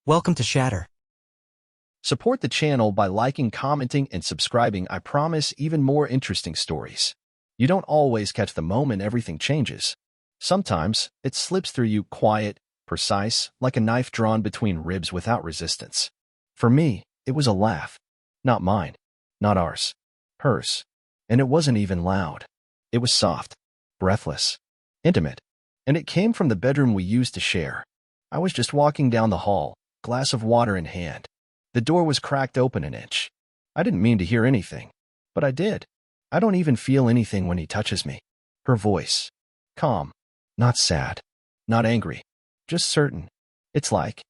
Welcome to Shatter. Support the channel by liking, commenting, and subscribing. I promise even more interesting stories. You don't always catch the moment everything changes. Sometimes it slips through you, quiet, precise, like a knife drawn between ribs without resistance. For me, it was a laugh. Not mine. Not ours. Hers. And it wasn't even loud. It was soft, breathless, intimate. And it came from the bedroom we used to share. I was just walking down the hall, glass of water in hand. The door was cracked open an inch. I didn't mean to hear anything, but I did. I don't even feel anything when he touches me. Her voice. Calm. Not sad. Not angry. Just certain. It's like.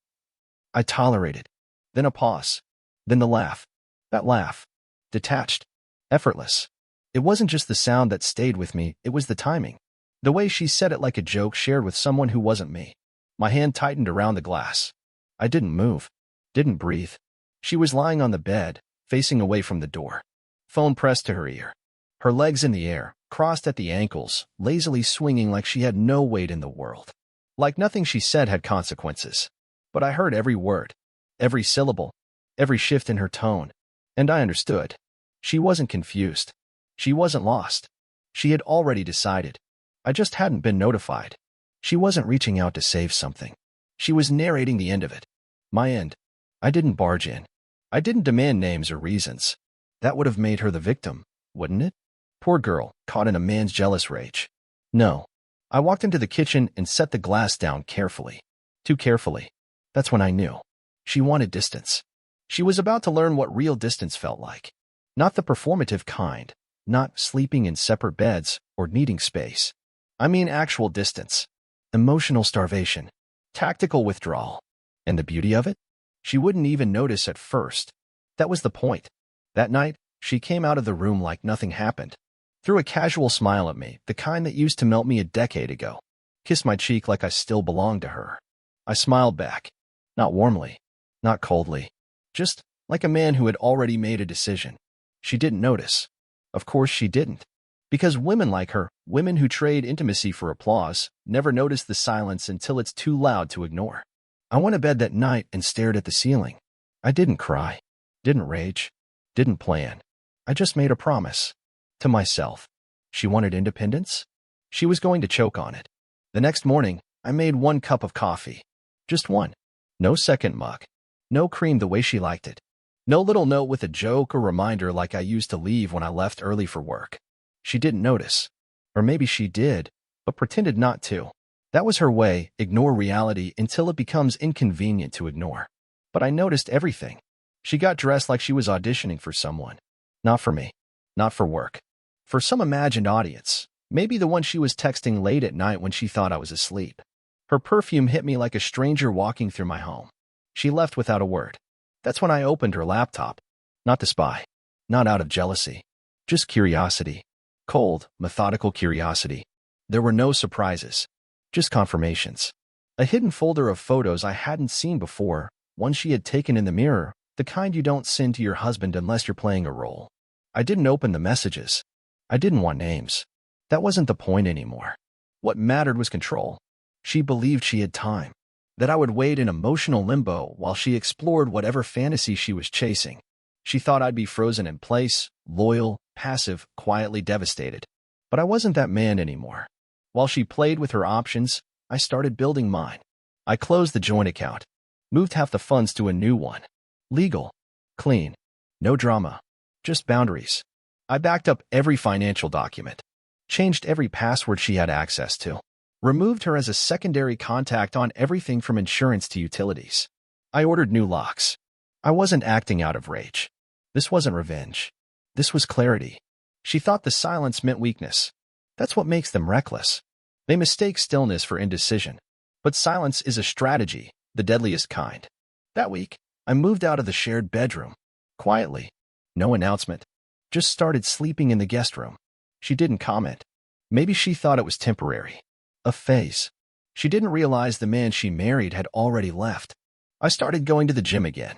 I tolerated. Then a pause. Then the laugh. That laugh. Detached. Effortless. It wasn't just the sound that stayed with me, it was the timing. The way she said it like a joke shared with someone who wasn't me. My hand tightened around the glass. I didn't move. Didn't breathe. She was lying on the bed, facing away from the door. Phone pressed to her ear. Her legs in the air, crossed at the ankles, lazily swinging like she had no weight in the world. Like nothing she said had consequences. But I heard every word, every syllable, every shift in her tone. And I understood. She wasn't confused. She wasn't lost. She had already decided. I just hadn't been notified. She wasn't reaching out to save something. She was narrating the end of it. My end. I didn't barge in. I didn't demand names or reasons. That would have made her the victim, wouldn't it? Poor girl, caught in a man's jealous rage. No. I walked into the kitchen and set the glass down carefully. Too carefully. That's when I knew. She wanted distance. She was about to learn what real distance felt like. Not the performative kind. Not sleeping in separate beds or needing space. I mean actual distance. Emotional starvation. Tactical withdrawal. And the beauty of it? She wouldn't even notice at first. That was the point. That night, she came out of the room like nothing happened. Threw a casual smile at me, the kind that used to melt me a decade ago. Kissed my cheek like I still belonged to her. I smiled back. Not warmly. Not coldly. Just like a man who had already made a decision. She didn't notice. Of course she didn't. Because women like her, women who trade intimacy for applause, never notice the silence until it's too loud to ignore. I went to bed that night and stared at the ceiling. I didn't cry. Didn't rage. Didn't plan. I just made a promise. To myself. She wanted independence? She was going to choke on it. The next morning, I made 1 cup of coffee. Just one. No second mug. No cream the way she liked it. No little note with a joke or reminder like I used to leave when I left early for work. She didn't notice. Or maybe she did, but pretended not to. That was her way, ignore reality until it becomes inconvenient to ignore. But I noticed everything. She got dressed like she was auditioning for someone. Not for me. Not for work. For some imagined audience. Maybe the one she was texting late at night when she thought I was asleep. Her perfume hit me like a stranger walking through my home. She left without a word. That's when I opened her laptop. Not to spy. Not out of jealousy. Just curiosity. Cold, methodical curiosity. There were no surprises. Just confirmations. A hidden folder of photos I hadn't seen before, one she had taken in the mirror, the kind you don't send to your husband unless you're playing a role. I didn't open the messages. I didn't want names. That wasn't the point anymore. What mattered was control. She believed she had time. That I would wait in emotional limbo while she explored whatever fantasy she was chasing. She thought I'd be frozen in place, loyal, passive, quietly devastated. But I wasn't that man anymore. While she played with her options, I started building mine. I closed the joint account. Moved half the funds to a new one. Legal. Clean. No drama. Just boundaries. I backed up every financial document. Changed every password she had access to. Removed her as a secondary contact on everything from insurance to utilities. I ordered new locks. I wasn't acting out of rage. This wasn't revenge. This was clarity. She thought the silence meant weakness. That's what makes them reckless. They mistake stillness for indecision. But silence is a strategy, the deadliest kind. That week, I moved out of the shared bedroom. Quietly. No announcement. Just started sleeping in the guest room. She didn't comment. Maybe she thought it was temporary. A phase. She didn't realize the man she married had already left. I started going to the gym again.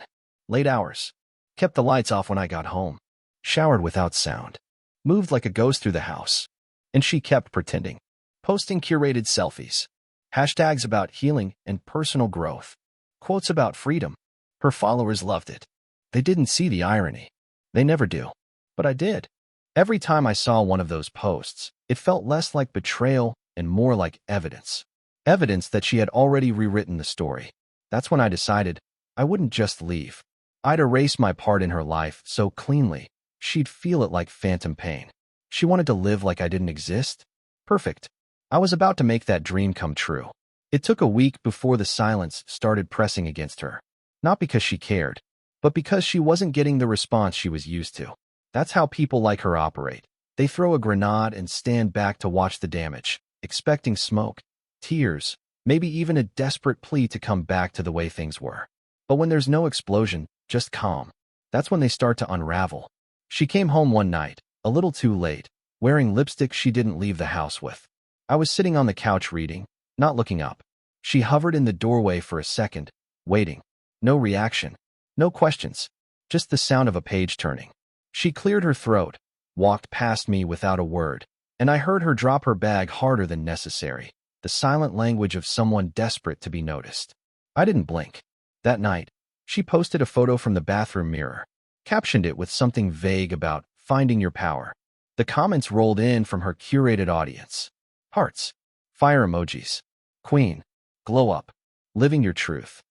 Late hours. Kept the lights off when I got home. Showered without sound. Moved like a ghost through the house. And she kept pretending. Posting curated selfies. Hashtags about healing and personal growth. Quotes about freedom. Her followers loved it. They didn't see the irony. They never do. But I did. Every time I saw one of those posts, it felt less like betrayal and more like evidence. Evidence that she had already rewritten the story. That's when I decided I wouldn't just leave. I'd erase my part in her life so cleanly, she'd feel it like phantom pain. She wanted to live like I didn't exist? Perfect. I was about to make that dream come true. It took a week before the silence started pressing against her. Not because she cared, but because she wasn't getting the response she was used to. That's how people like her operate. They throw a grenade and stand back to watch the damage, expecting smoke, tears, maybe even a desperate plea to come back to the way things were. But when there's no explosion, just calm, that's when they start to unravel. She came home one night, a little too late, wearing lipstick she didn't leave the house with. I was sitting on the couch reading, not looking up. She hovered in the doorway for a second, waiting. No reaction, no questions, just the sound of a page turning. She cleared her throat, walked past me without a word, and I heard her drop her bag harder than necessary, the silent language of someone desperate to be noticed. I didn't blink. That night, she posted a photo from the bathroom mirror, captioned it with something vague about finding your power. The comments rolled in from her curated audience. Hearts, fire emojis, queen, glow up, living your truth.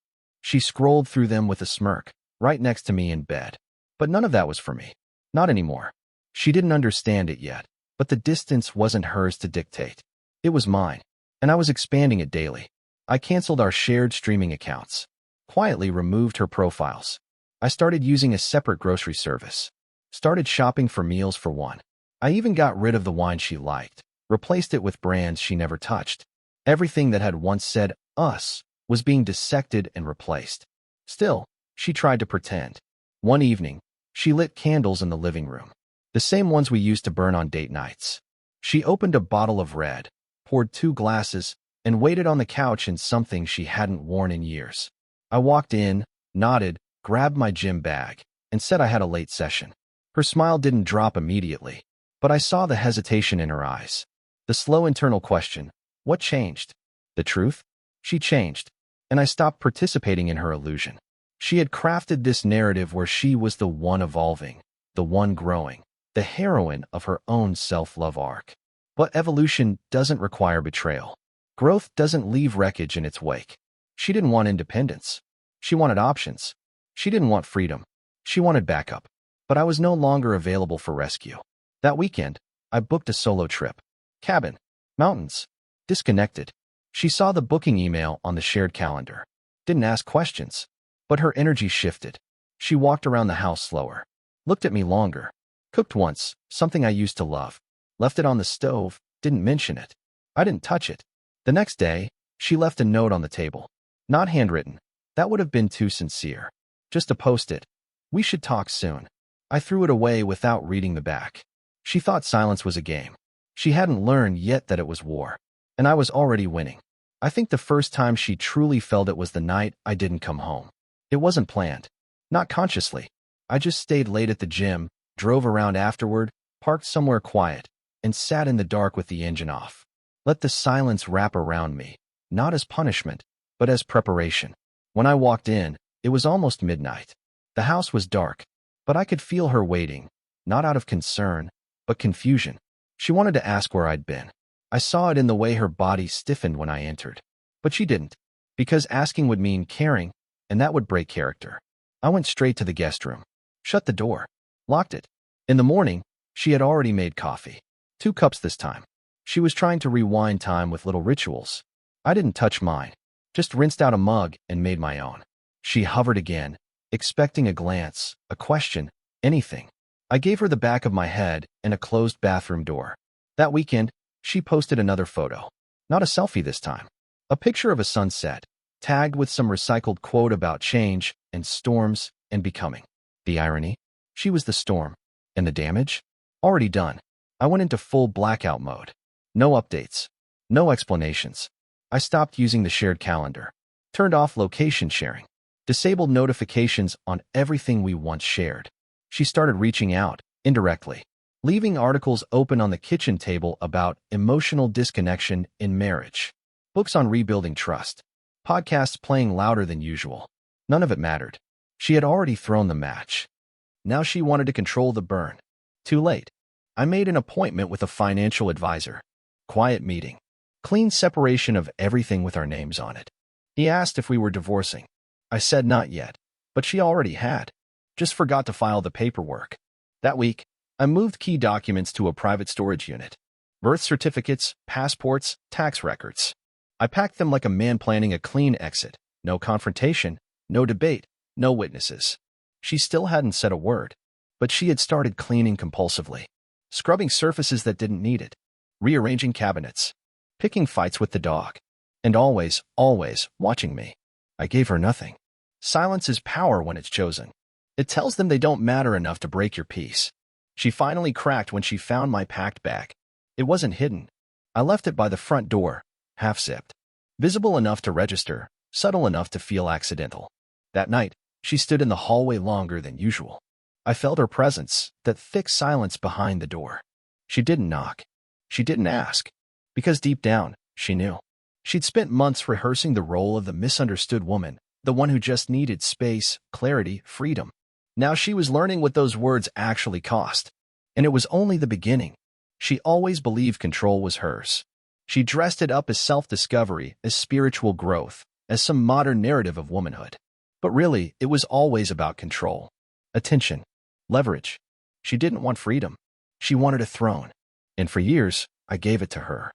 She scrolled through them with a smirk, right next to me in bed. But none of that was for me. Not anymore. She didn't understand it yet, but the distance wasn't hers to dictate. It was mine, and I was expanding it daily. I canceled our shared streaming accounts, quietly removed her profiles. I started using a separate grocery service, started shopping for meals for one. I even got rid of the wine she liked, replaced it with brands she never touched. Everything that had once said us was being dissected and replaced. Still, she tried to pretend. One evening, she lit candles in the living room, the same ones we used to burn on date nights. She opened a bottle of red, poured 2 glasses, and waited on the couch in something she hadn't worn in years. I walked in, nodded, grabbed my gym bag, and said I had a late session. Her smile didn't drop immediately, but I saw the hesitation in her eyes. The slow internal question, what changed? The truth? She changed, and I stopped participating in her illusion. She had crafted this narrative where she was the one evolving, the one growing, the heroine of her own self-love arc. But evolution doesn't require betrayal. Growth doesn't leave wreckage in its wake. She didn't want independence. She wanted options. She didn't want freedom. She wanted backup. But I was no longer available for rescue. That weekend, I booked a solo trip. Cabin. Mountains. Disconnected. She saw the booking email on the shared calendar. Didn't ask questions. But her energy shifted. She walked around the house slower. Looked at me longer. Cooked once, something I used to love. Left it on the stove, didn't mention it. I didn't touch it. The next day, she left a note on the table. Not handwritten. That would have been too sincere. Just a post-it. We should talk soon. I threw it away without reading the back. She thought silence was a game. She hadn't learned yet that it was war. And I was already winning. I think the first time she truly felt it was the night I didn't come home. It wasn't planned. Not consciously. I just stayed late at the gym, drove around afterward, parked somewhere quiet, and sat in the dark with the engine off. Let the silence wrap around me, not as punishment, but as preparation. When I walked in, it was almost midnight. The house was dark, but I could feel her waiting, not out of concern, but confusion. She wanted to ask where I'd been. I saw it in the way her body stiffened when I entered. But she didn't, because asking would mean caring, and that would break character. I went straight to the guest room, shut the door, locked it. In the morning, she had already made coffee. 2 cups this time. She was trying to rewind time with little rituals. I didn't touch mine, just rinsed out a mug and made my own. She hovered again, expecting a glance, a question, anything. I gave her the back of my head and a closed bathroom door. That weekend, she posted another photo. Not a selfie this time. A picture of a sunset, tagged with some recycled quote about change and storms and becoming. The irony? She was the storm. And the damage? Already done. I went into full blackout mode. No updates. No explanations. I stopped using the shared calendar. Turned off location sharing. Disabled notifications on everything we once shared. She started reaching out, indirectly. Leaving articles open on the kitchen table about emotional disconnection in marriage. Books on rebuilding trust. Podcasts playing louder than usual. None of it mattered. She had already thrown the match. Now she wanted to control the burn. Too late. I made an appointment with a financial advisor. Quiet meeting. Clean separation of everything with our names on it. He asked if we were divorcing. I said not yet, but she already had. Just forgot to file the paperwork. That week, I moved key documents to a private storage unit. Birth certificates, passports, tax records. I packed them like a man planning a clean exit. No confrontation, no debate, no witnesses. She still hadn't said a word, but she had started cleaning compulsively. Scrubbing surfaces that didn't need it. Rearranging cabinets. Picking fights with the dog. And always watching me. I gave her nothing. Silence is power when it's chosen. It tells them they don't matter enough to break your peace. She finally cracked when she found my packed bag. It wasn't hidden. I left it by the front door, half-zipped. Visible enough to register, subtle enough to feel accidental. That night, she stood in the hallway longer than usual. I felt her presence, that thick silence behind the door. She didn't knock. She didn't ask. Because deep down, she knew. She'd spent months rehearsing the role of the misunderstood woman, the one who just needed space, clarity, freedom. Now she was learning what those words actually cost. And it was only the beginning. She always believed control was hers. She dressed it up as self-discovery, as spiritual growth, as some modern narrative of womanhood. But really, it was always about control. Attention. Leverage. She didn't want freedom. She wanted a throne. And for years, I gave it to her.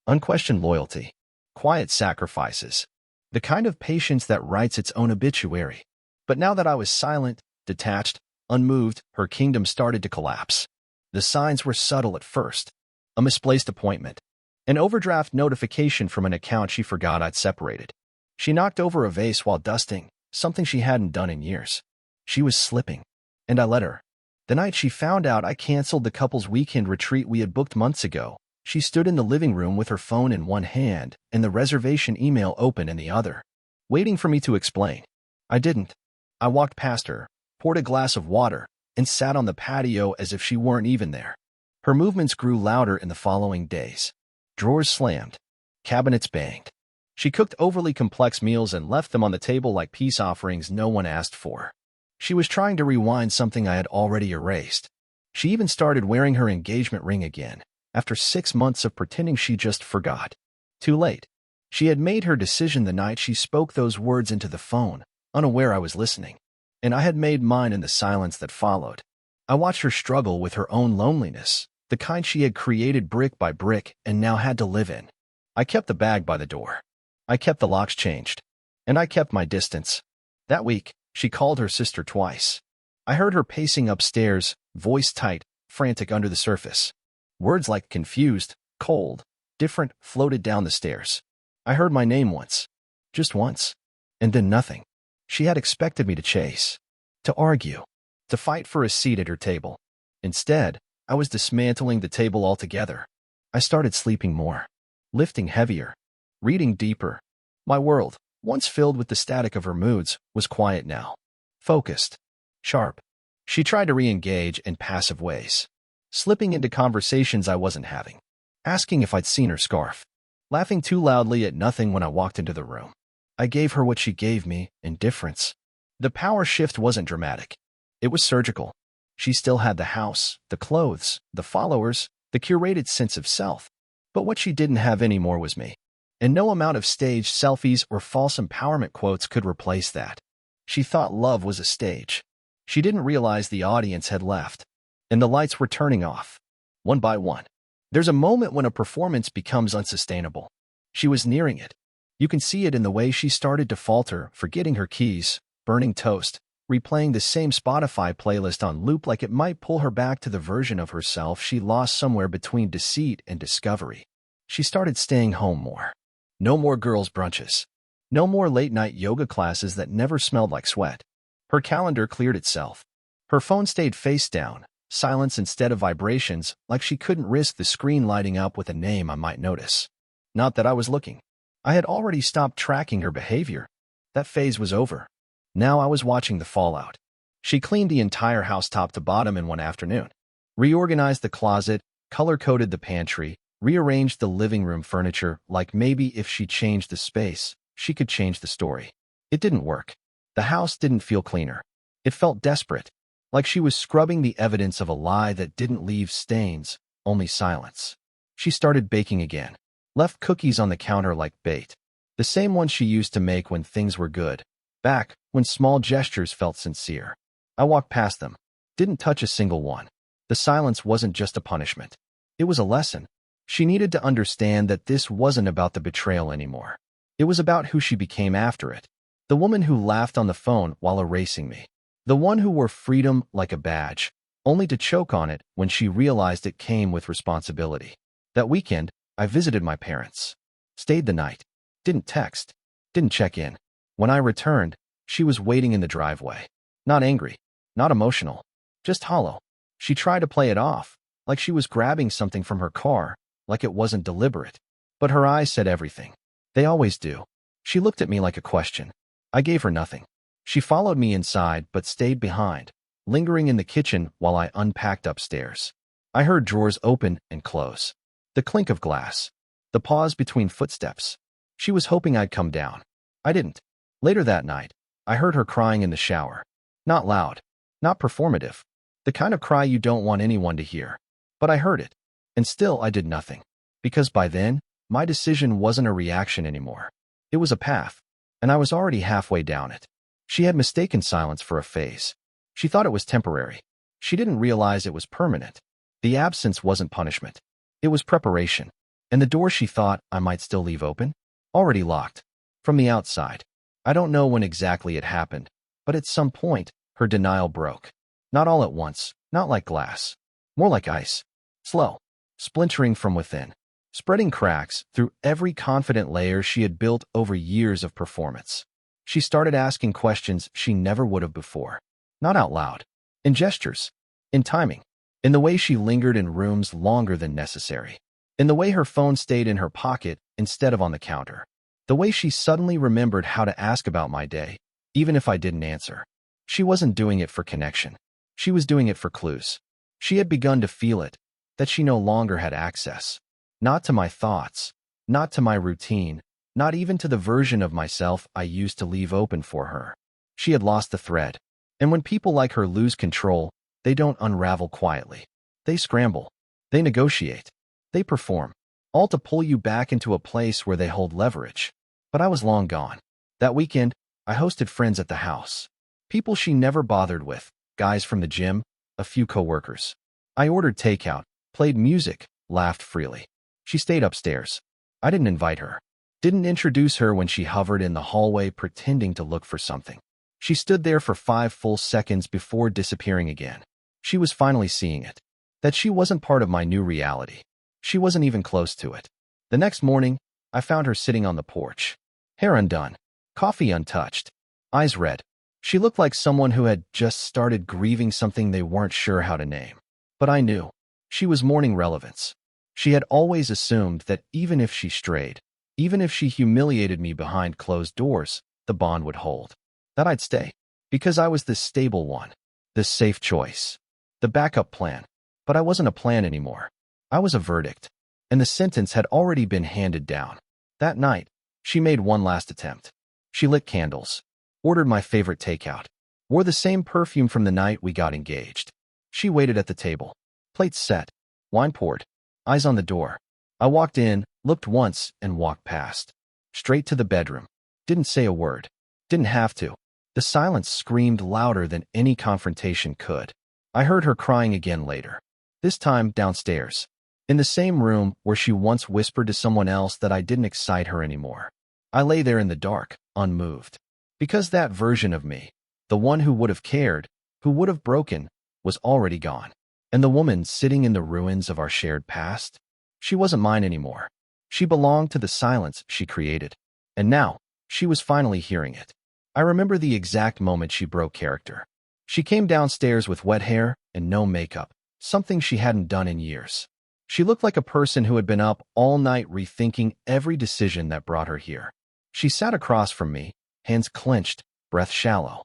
Unquestioned loyalty. Quiet sacrifices. The kind of patience that writes its own obituary. But now that I was silent, detached, unmoved, her kingdom started to collapse. The signs were subtle at first. A misplaced appointment. An overdraft notification from an account she forgot I'd separated. She knocked over a vase while dusting, something she hadn't done in years. She was slipping. And I let her. The night she found out I canceled the couple's weekend retreat we had booked months ago, she stood in the living room with her phone in one hand and the reservation email open in the other, waiting for me to explain. I didn't. I walked past her, poured a glass of water, and sat on the patio as if she weren't even there. Her movements grew louder in the following days. Drawers slammed. Cabinets banged. She cooked overly complex meals and left them on the table like peace offerings no one asked for. She was trying to rewind something I had already erased. She even started wearing her engagement ring again, after 6 months of pretending she just forgot. Too late. She had made her decision the night she spoke those words into the phone, unaware I was listening. And I had made mine in the silence that followed. I watched her struggle with her own loneliness, the kind she had created brick by brick and now had to live in. I kept the bag by the door. I kept the locks changed. And I kept my distance. That week, she called her sister twice. I heard her pacing upstairs, voice tight, frantic under the surface. Words like confused, cold, different floated down the stairs. I heard my name once. Just once. And then nothing. She had expected me to chase. To argue. To fight for a seat at her table. Instead, I was dismantling the table altogether. I started sleeping more. Lifting heavier. Reading deeper. My world, once filled with the static of her moods, was quiet now. Focused. Sharp. She tried to re-engage in passive ways. Slipping into conversations I wasn't having. Asking if I'd seen her scarf. Laughing too loudly at nothing when I walked into the room. I gave her what she gave me, indifference. The power shift wasn't dramatic. It was surgical. She still had the house, the clothes, the followers, the curated sense of self. But what she didn't have anymore was me. And no amount of staged selfies or false empowerment quotes could replace that. She thought love was a stage. She didn't realize the audience had left. And the lights were turning off. One by one. There's a moment when a performance becomes unsustainable. She was nearing it. You can see it in the way she started to falter, forgetting her keys, burning toast, replaying the same Spotify playlist on loop like it might pull her back to the version of herself she lost somewhere between deceit and discovery. She started staying home more. No more girls' brunches. No more late-night yoga classes that never smelled like sweat. Her calendar cleared itself. Her phone stayed face down, silence instead of vibrations, like she couldn't risk the screen lighting up with a name I might notice. Not that I was looking. I had already stopped tracking her behavior. That phase was over. Now I was watching the fallout. She cleaned the entire house top to bottom in one afternoon. Reorganized the closet, color-coded the pantry, rearranged the living room furniture like maybe if she changed the space, she could change the story. It didn't work. The house didn't feel cleaner. It felt desperate, like she was scrubbing the evidence of a lie that didn't leave stains, only silence. She started baking again, left cookies on the counter like bait. The same ones she used to make when things were good, back when small gestures felt sincere. I walked past them, didn't touch a single one. The silence wasn't just a punishment. It was a lesson. She needed to understand that this wasn't about the betrayal anymore. It was about who she became after it. The woman who laughed on the phone while erasing me. The one who wore freedom like a badge, only to choke on it when she realized it came with responsibility. That weekend, I visited my parents. Stayed the night. Didn't text. Didn't check in. When I returned, she was waiting in the driveway. Not angry. Not emotional. Just hollow. She tried to play it off, like she was grabbing something from her car, like it wasn't deliberate. But her eyes said everything. They always do. She looked at me like a question. I gave her nothing. She followed me inside but stayed behind, lingering in the kitchen while I unpacked upstairs. I heard drawers open and close. The clink of glass. The pause between footsteps. She was hoping I'd come down. I didn't. Later that night, I heard her crying in the shower. Not loud. Not performative. The kind of cry you don't want anyone to hear. But I heard it. And still I did nothing. Because by then, my decision wasn't a reaction anymore. It was a path. And I was already halfway down it. She had mistaken silence for a phase. She thought it was temporary. She didn't realize it was permanent. The absence wasn't punishment. It was preparation. And the door she thought I might still leave open? Already locked. From the outside. I don't know when exactly it happened, but at some point, her denial broke. Not all at once, not like glass. More like ice. Slow. Splintering from within. Spreading cracks through every confident layer she had built over years of performance. She started asking questions she never would have before. Not out loud. In gestures. In timing. In the way she lingered in rooms longer than necessary. In the way her phone stayed in her pocket instead of on the counter. The way she suddenly remembered how to ask about my day, even if I didn't answer. She wasn't doing it for connection. She was doing it for clues. She had begun to feel it, that she no longer had access. Not to my thoughts, not to my routine, not even to the version of myself I used to leave open for her. She had lost the thread. And when people like her lose control, they don't unravel quietly. They scramble. They negotiate. They perform. All to pull you back into a place where they hold leverage. But I was long gone. That weekend, I hosted friends at the house. People she never bothered with, guys from the gym, a few coworkers. I ordered takeout, played music, laughed freely. She stayed upstairs. I didn't invite her. Didn't introduce her when she hovered in the hallway pretending to look for something. She stood there for 5 full seconds before disappearing again. She was finally seeing it. That she wasn't part of my new reality. She wasn't even close to it. The next morning, I found her sitting on the porch. Hair undone. Coffee untouched. Eyes red. She looked like someone who had just started grieving something they weren't sure how to name. But I knew. She was mourning relevance. She had always assumed that even if she strayed, even if she humiliated me behind closed doors, the bond would hold. That I'd stay. Because I was this stable one. This safe choice. The backup plan. But I wasn't a plan anymore. I was a verdict. And the sentence had already been handed down. That night, she made one last attempt. She lit candles. Ordered my favorite takeout. Wore the same perfume from the night we got engaged. She waited at the table. Plates set. Wine poured. Eyes on the door. I walked in, looked once, and walked past. Straight to the bedroom. Didn't say a word. Didn't have to. The silence screamed louder than any confrontation could. I heard her crying again later. This time downstairs. In the same room where she once whispered to someone else that I didn't excite her anymore. I lay there in the dark, unmoved. Because that version of me, the one who would have cared, who would have broken, was already gone. And the woman sitting in the ruins of our shared past? She wasn't mine anymore. She belonged to the silence she created. And now, she was finally hearing it. I remember the exact moment she broke character. She came downstairs with wet hair and no makeup, something she hadn't done in years. She looked like a person who had been up all night rethinking every decision that brought her here. She sat across from me, hands clenched, breath shallow.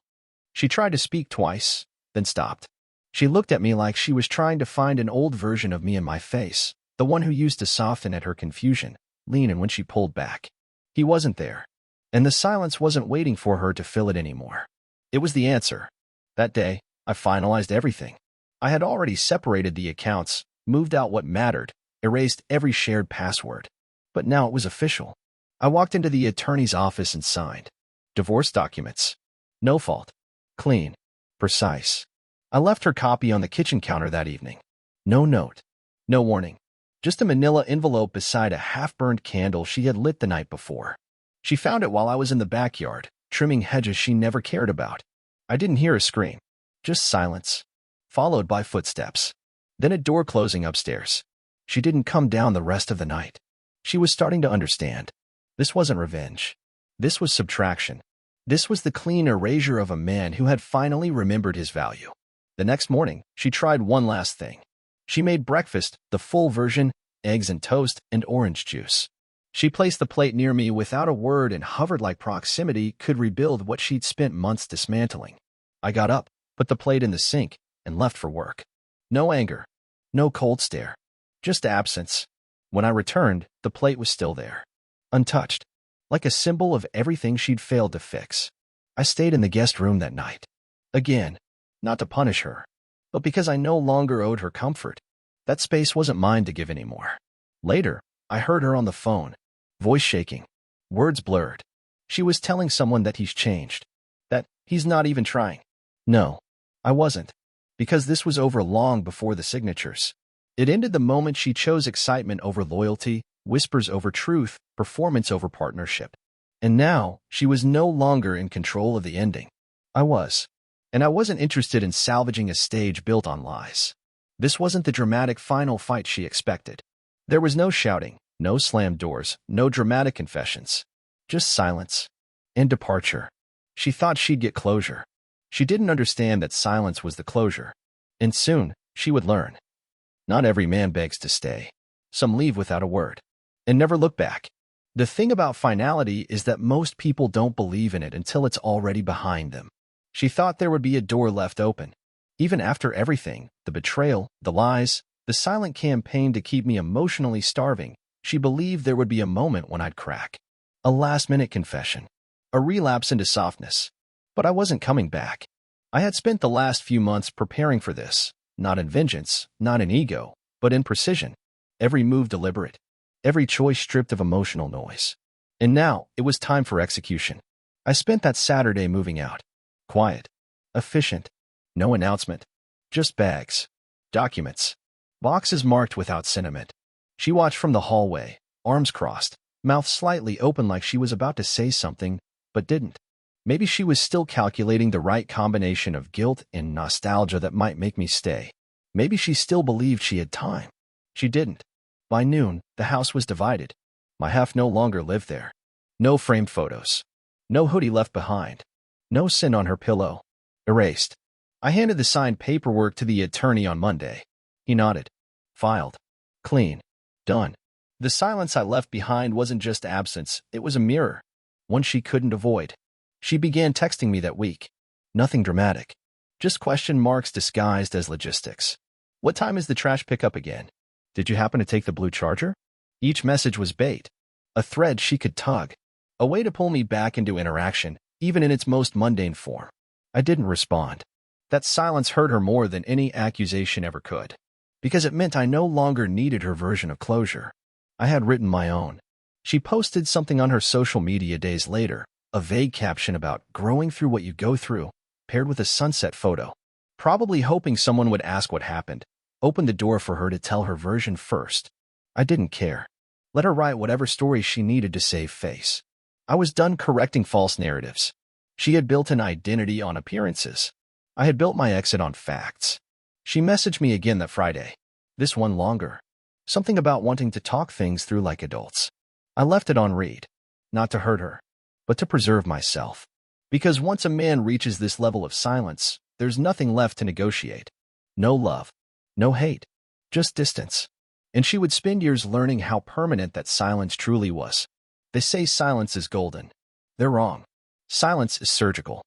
She tried to speak twice, then stopped. She looked at me like she was trying to find an old version of me in my face, the one who used to soften at her confusion, lean in when she pulled back. He wasn't there. And the silence wasn't waiting for her to fill it anymore. It was the answer. That day, I finalized everything. I had already separated the accounts, moved out what mattered, erased every shared password. But now it was official. I walked into the attorney's office and signed. Divorce documents. No fault. Clean. Precise. I left her copy on the kitchen counter that evening. No note. No warning. Just a manila envelope beside a half-burned candle she had lit the night before. She found it while I was in the backyard, trimming hedges she never cared about. I didn't hear a scream. Just silence. Followed by footsteps. Then a door closing upstairs. She didn't come down the rest of the night. She was starting to understand. This wasn't revenge. This was subtraction. This was the clean erasure of a man who had finally remembered his value. The next morning, she tried one last thing. She made breakfast, the full version, eggs and toast, and orange juice. She placed the plate near me without a word and hovered like proximity could rebuild what she'd spent months dismantling. I got up, put the plate in the sink, and left for work. No anger. No cold stare. Just absence. When I returned, the plate was still there. Untouched. Like a symbol of everything she'd failed to fix. I stayed in the guest room that night. Again. Not to punish her, but because I no longer owed her comfort. That space wasn't mine to give anymore. Later, I heard her on the phone, voice shaking, words blurred. She was telling someone that he's changed, that he's not even trying. No, I wasn't, because this was over long before the signatures. It ended the moment she chose excitement over loyalty, whispers over truth, performance over partnership. And now, she was no longer in control of the ending. I was. And I wasn't interested in salvaging a stage built on lies. This wasn't the dramatic final fight she expected. There was no shouting, no slammed doors, no dramatic confessions. Just silence. And departure. She thought she'd get closure. She didn't understand that silence was the closure. And soon, she would learn. Not every man begs to stay. Some leave without a word. And never look back. The thing about finality is that most people don't believe in it until it's already behind them. She thought there would be a door left open. Even after everything, the betrayal, the lies, the silent campaign to keep me emotionally starving, she believed there would be a moment when I'd crack. A last-minute confession. A relapse into softness. But I wasn't coming back. I had spent the last few months preparing for this, not in vengeance, not in ego, but in precision. Every move deliberate. Every choice stripped of emotional noise. And now, it was time for execution. I spent that Saturday moving out. Quiet. Efficient. No announcement. Just bags. Documents. Boxes marked without sentiment. She watched from the hallway, arms crossed, mouth slightly open like she was about to say something, but didn't. Maybe she was still calculating the right combination of guilt and nostalgia that might make me stay. Maybe she still believed she had time. She didn't. By noon, the house was divided. My half no longer lived there. No framed photos. No hoodie left behind. No sin on her pillow. Erased. I handed the signed paperwork to the attorney on Monday. He nodded. Filed. Clean. Done. The silence I left behind wasn't just absence, it was a mirror. One she couldn't avoid. She began texting me that week. Nothing dramatic. Just question marks disguised as logistics. What time is the trash pickup again? Did you happen to take the blue charger? Each message was bait. A thread she could tug. A way to pull me back into interaction, even in its most mundane form. I didn't respond. That silence hurt her more than any accusation ever could. Because it meant I no longer needed her version of closure. I had written my own. She posted something on her social media days later, a vague caption about growing through what you go through, paired with a sunset photo. Probably hoping someone would ask what happened, opened the door for her to tell her version first. I didn't care. Let her write whatever story she needed to save face. I was done correcting false narratives. She had built an identity on appearances. I had built my exit on facts. She messaged me again that Friday. This one longer. Something about wanting to talk things through like adults. I left it on read. Not to hurt her, but to preserve myself. Because once a man reaches this level of silence, there's nothing left to negotiate. No love. No hate. Just distance. And she would spend years learning how permanent that silence truly was. They say silence is golden. They're wrong. Silence is surgical.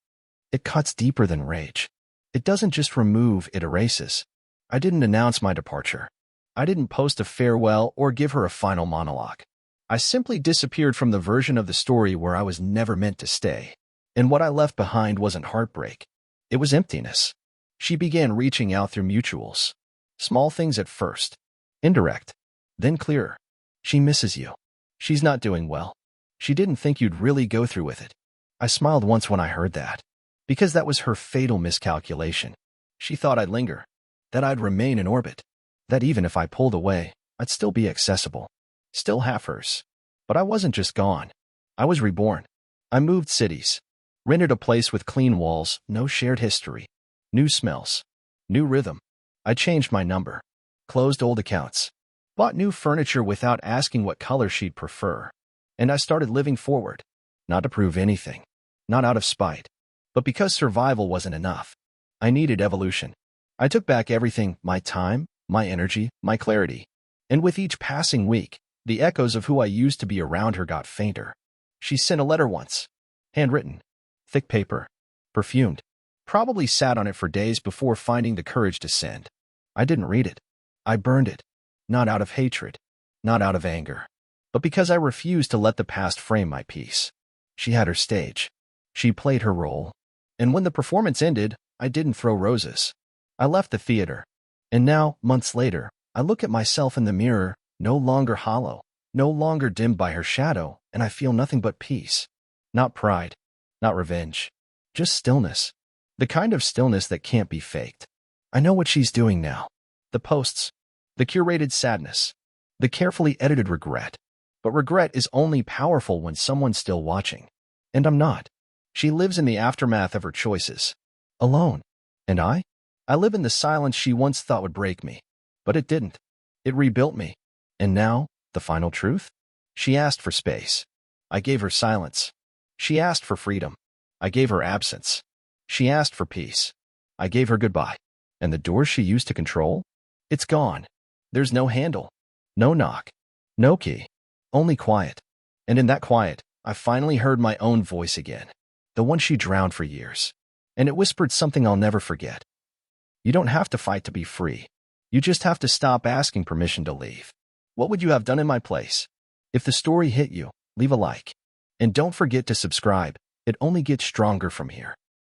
It cuts deeper than rage. It doesn't just remove, it erases. I didn't announce my departure. I didn't post a farewell or give her a final monologue. I simply disappeared from the version of the story where I was never meant to stay. And what I left behind wasn't heartbreak. It was emptiness. She began reaching out through mutuals. Small things at first. Indirect. Then clearer. She misses you. She's not doing well. She didn't think you'd really go through with it. I smiled once when I heard that. Because that was her fatal miscalculation. She thought I'd linger. That I'd remain in orbit. That even if I pulled away, I'd still be accessible. Still half hers. But I wasn't just gone. I was reborn. I moved cities. Rented a place with clean walls, no shared history. New smells. New rhythm. I changed my number. Closed old accounts. Bought new furniture without asking what color she'd prefer. And I started living forward. Not to prove anything. Not out of spite. But because survival wasn't enough. I needed evolution. I took back everything, my time, my energy, my clarity. And with each passing week, the echoes of who I used to be around her got fainter. She sent a letter once. Handwritten. Thick paper. Perfumed. Probably sat on it for days before finding the courage to send. I didn't read it. I burned it. Not out of hatred. Not out of anger. But because I refused to let the past frame my peace. She had her stage. She played her role. And when the performance ended, I didn't throw roses. I left the theater. And now, months later, I look at myself in the mirror, no longer hollow, no longer dimmed by her shadow, and I feel nothing but peace. Not pride. Not revenge. Just stillness. The kind of stillness that can't be faked. I know what she's doing now. The posts. The curated sadness. The carefully edited regret. But regret is only powerful when someone's still watching. And I'm not. She lives in the aftermath of her choices. Alone. And I? I live in the silence she once thought would break me. But it didn't. It rebuilt me. And now, the final truth? She asked for space. I gave her silence. She asked for freedom. I gave her absence. She asked for peace. I gave her goodbye. And the door she used to control? It's gone. There's no handle. No knock. No key. Only quiet. And in that quiet, I finally heard my own voice again. The one she drowned for years. And it whispered something I'll never forget. You don't have to fight to be free. You just have to stop asking permission to leave. What would you have done in my place? If the story hit you, leave a like. And don't forget to subscribe. It only gets stronger from here.